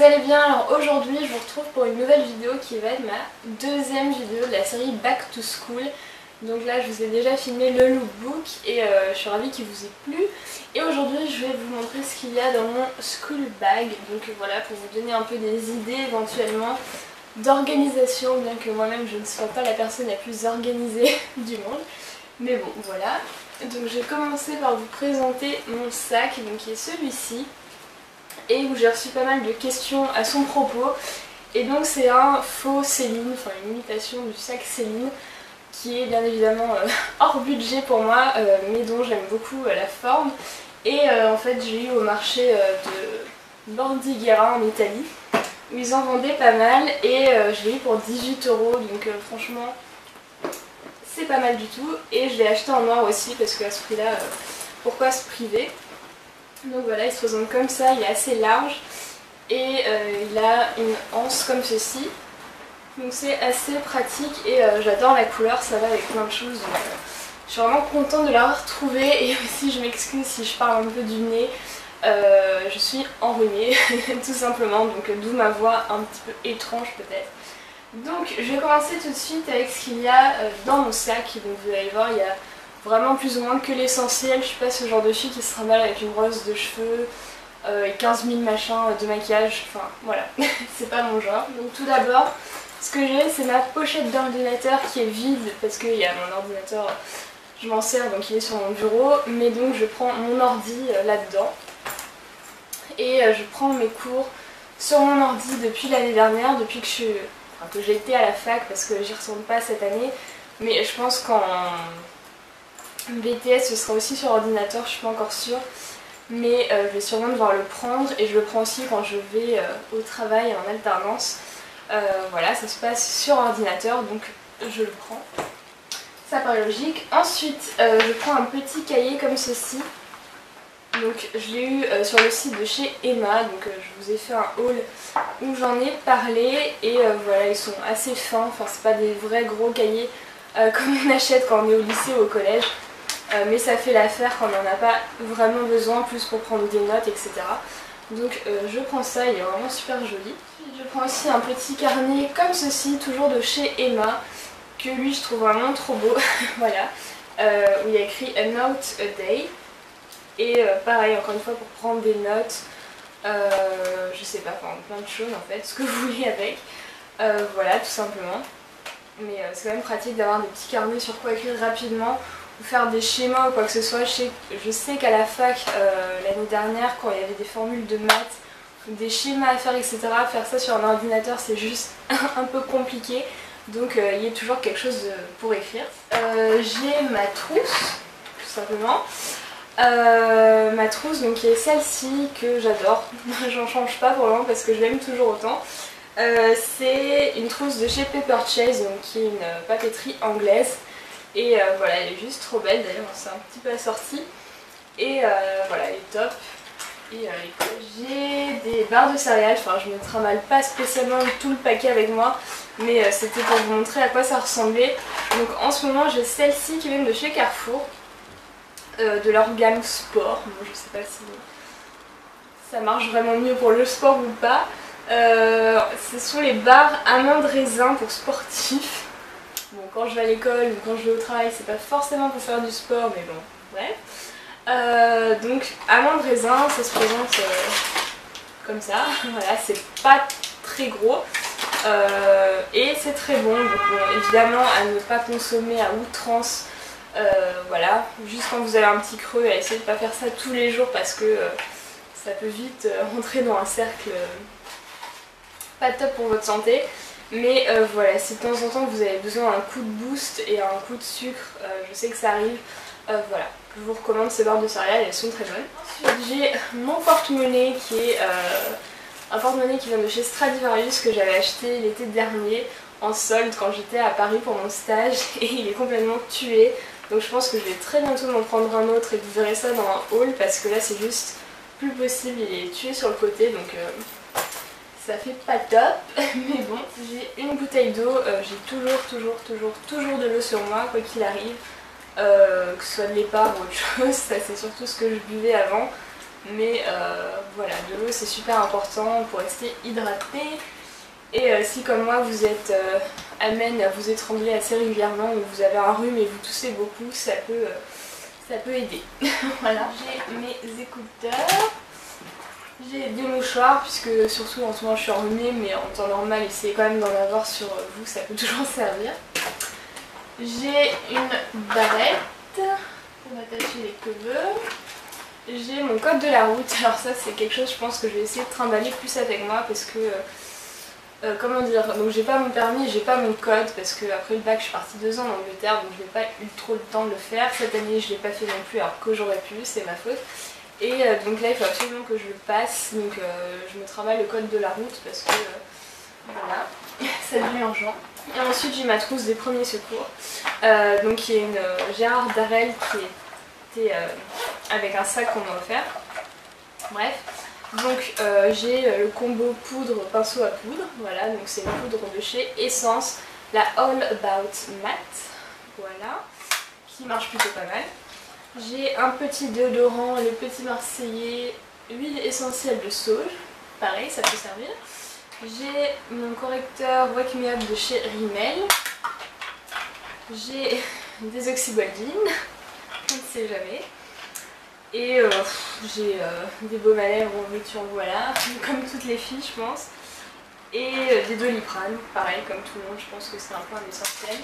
allez bien. Alors aujourd'hui je vous retrouve pour une nouvelle vidéo qui va être ma deuxième vidéo de la série Back to School. Donc là je vous ai déjà filmé le lookbook et je suis ravie qu'il vous ait plu. Et aujourd'hui je vais vous montrer ce qu'il y a dans mon school bag. Donc voilà, pour vous donner un peu des idées éventuellement d'organisation, bien que moi-même je ne sois pas la personne la plus organisée du monde. Mais bon voilà. Donc je vais commencer par vous présenter mon sac, donc qui est celui-ci. Et où j'ai reçu pas mal de questions à son propos. Et donc c'est un faux Céline, enfin une imitation du sac Céline, qui est bien évidemment hors budget pour moi, mais dont j'aime beaucoup la forme. Et en fait j'ai eu au marché de Bordighera en Italie, où ils en vendaient pas mal, et je l'ai eu pour 18 €, donc franchement c'est pas mal du tout. Et je l'ai acheté en noir aussi, parce qu'à ce prix là, pourquoi se priver? Donc voilà, il se présente comme ça, il est assez large et il a une anse comme ceci. Donc c'est assez pratique et j'adore la couleur, ça va avec plein de choses. Donc, je suis vraiment contente de l'avoir trouvé. Et aussi je m'excuse si je parle un peu du nez, je suis enrhumée tout simplement, donc d'où ma voix un petit peu étrange peut-être. Donc je vais commencer tout de suite avec ce qu'il y a dans mon sac. Donc vous allez voir, il y a vraiment plus ou moins que l'essentiel. Je suis pas ce genre de fille qui se trimballe avec une brosse de cheveux et 15 000 machins de maquillage, enfin voilà, c'est pas mon genre. Donc tout d'abord, ce que j'ai, c'est ma pochette d'ordinateur qui est vide parce qu'il y a mon ordinateur, je m'en sers donc il est sur mon bureau, mais donc je prends mon ordi là-dedans et je prends mes cours sur mon ordi depuis l'année dernière, depuis que que j'ai été à la fac, parce que j'y retourne pas cette année, mais je pense qu'en BTS ce sera aussi sur ordinateur, je suis pas encore sûre, mais je vais sûrement devoir le prendre, et je le prends aussi quand je vais au travail en alternance. Voilà, ça se passe sur ordinateur, donc je le prends, ça paraît logique. Ensuite je prends un petit cahier comme ceci, donc je l'ai eu sur le site de chez Emma, donc je vous ai fait un haul où j'en ai parlé, et voilà, ils sont assez fins, enfin c'est pas des vrais gros cahiers comme on achète quand on est au lycée ou au collège. Mais ça fait l'affaire quand on n'en a pas vraiment besoin, plus pour prendre des notes, etc. Donc je prends ça, il est vraiment super joli. Je prends aussi un petit carnet comme ceci, toujours de chez Emma, que lui je trouve vraiment trop beau, voilà, où il y a écrit A Note a Day. Et pareil, encore une fois, pour prendre des notes, je sais pas, enfin plein de choses en fait, ce que vous voulez avec, voilà, tout simplement. Mais c'est quand même pratique d'avoir des petits carnets sur quoi écrire rapidement, ou faire des schémas ou quoi que ce soit. Je sais qu'à la fac, l'année dernière, quand il y avait des formules de maths, des schémas à faire, etc., faire ça sur un ordinateur c'est juste un peu compliqué. Donc il y a toujours quelque chose pour écrire. J'ai ma trousse, tout simplement. Ma trousse donc, qui est celle-ci, que j'adore, j'en change pas pour le moment parce que je l'aime toujours autant. C'est une trousse de chez Paper Chase, donc qui est une papeterie anglaise, et voilà, elle est juste trop belle, d'ailleurs on s'est un petit peu assorti, et voilà, elle est top. Et j'ai des barres de céréales, enfin je ne trimballe pas spécialement tout le paquet avec moi, mais c'était pour vous montrer à quoi ça ressemblait. Donc en ce moment j'ai celle-ci qui vient de chez Carrefour, de leur gamme sport. Bon, je sais pas si ça marche vraiment mieux pour le sport ou pas. Ce sont les barres amandes raisin pour sportifs. Bon, quand je vais à l'école ou quand je vais au travail, c'est pas forcément pour faire du sport, mais bon, bref. Donc amandes raisin, ça se présente comme ça. Voilà, c'est pas très gros et c'est très bon. Donc bon, évidemment à ne pas consommer à outrance. Voilà, juste quand vous avez un petit creux, à essayer de ne pas faire ça tous les jours parce que ça peut vite rentrer dans un cercle pas top pour votre santé. Mais voilà, si de temps en temps vous avez besoin d'un coup de boost et un coup de sucre, je sais que ça arrive, voilà, je vous recommande ces barres de céréales, elles sont très bonnes. Ensuite j'ai mon porte-monnaie qui est un porte-monnaie qui vient de chez Stradivarius, que j'avais acheté l'été dernier en solde quand j'étais à Paris pour mon stage, et il est complètement tué. Donc je pense que je vais très bientôt m'en prendre un autre et que vous verrez ça dans un haul, parce que là c'est juste plus possible, il est tué sur le côté, donc ça fait pas top. Mais bon, j'ai une bouteille d'eau, j'ai toujours de l'eau sur moi, quoi qu'il arrive, que ce soit de l'épargne ou autre chose, ça c'est surtout ce que je buvais avant. mais voilà, de l'eau c'est super important pour rester hydraté. Et si comme moi vous êtes amène à vous étrangler assez régulièrement ou vous avez un rhume et vous toussez beaucoup, ça peut aider. Voilà, j'ai mes écouteurs, j'ai des mouchoirs puisque surtout en ce moment je suis enrhumée, mais en temps normal essayez quand même d'en avoir sur vous, ça peut toujours servir. J'ai une barrette pour attacher les cheveux. J'ai mon code de la route, alors ça c'est quelque chose je pense que je vais essayer de trimballer plus avec moi parce que comment dire, donc j'ai pas mon permis, j'ai pas mon code parce que après le bac je suis partie 2 ans en Angleterre donc je n'ai pas eu trop le temps de le faire. Cette année je l'ai pas fait non plus alors que j'aurais pu, c'est ma faute. Et donc là il faut absolument que je le passe, donc je me travaille le code de la route parce que voilà, ça devient urgent. Et ensuite j'ai ma trousse des premiers secours, donc il y a une Gérard Darrel qui était avec un sac qu'on m'a offert. Bref. Donc j'ai le combo poudre pinceau à poudre, voilà, donc c'est une poudre de chez Essence, la All About Matte, voilà, qui marche plutôt pas mal. J'ai un petit déodorant, le Petit Marseillais, huile essentielle de sauge, pareil, ça peut servir. J'ai mon correcteur Wake Me Up de chez Rimmel. J'ai des oxybaldines, on ne sait jamais. Et j'ai des baumes à lèvres en veux-tu en voilà, comme toutes les filles je pense. Et des Doliprane, pareil comme tout le monde, je pense que c'est un peu un essentiel.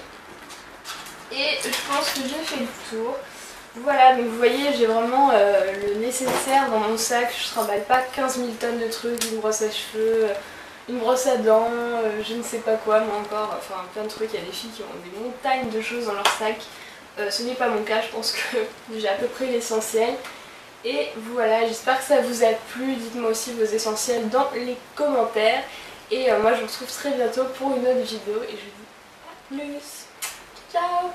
Et je pense que j'ai fait le tour. Voilà, donc vous voyez, j'ai vraiment le nécessaire dans mon sac. Je trimballe pas 15 000 tonnes de trucs, une brosse à cheveux, une brosse à dents, je ne sais pas quoi, moi encore, enfin plein de trucs. Il y a des filles qui ont des montagnes de choses dans leur sac. Ce n'est pas mon cas, je pense que j'ai à peu près l'essentiel. Et voilà, j'espère que ça vous a plu. Dites-moi aussi vos essentiels dans les commentaires. Et moi je vous retrouve très bientôt pour une autre vidéo. Et je vous dis à plus. Ciao!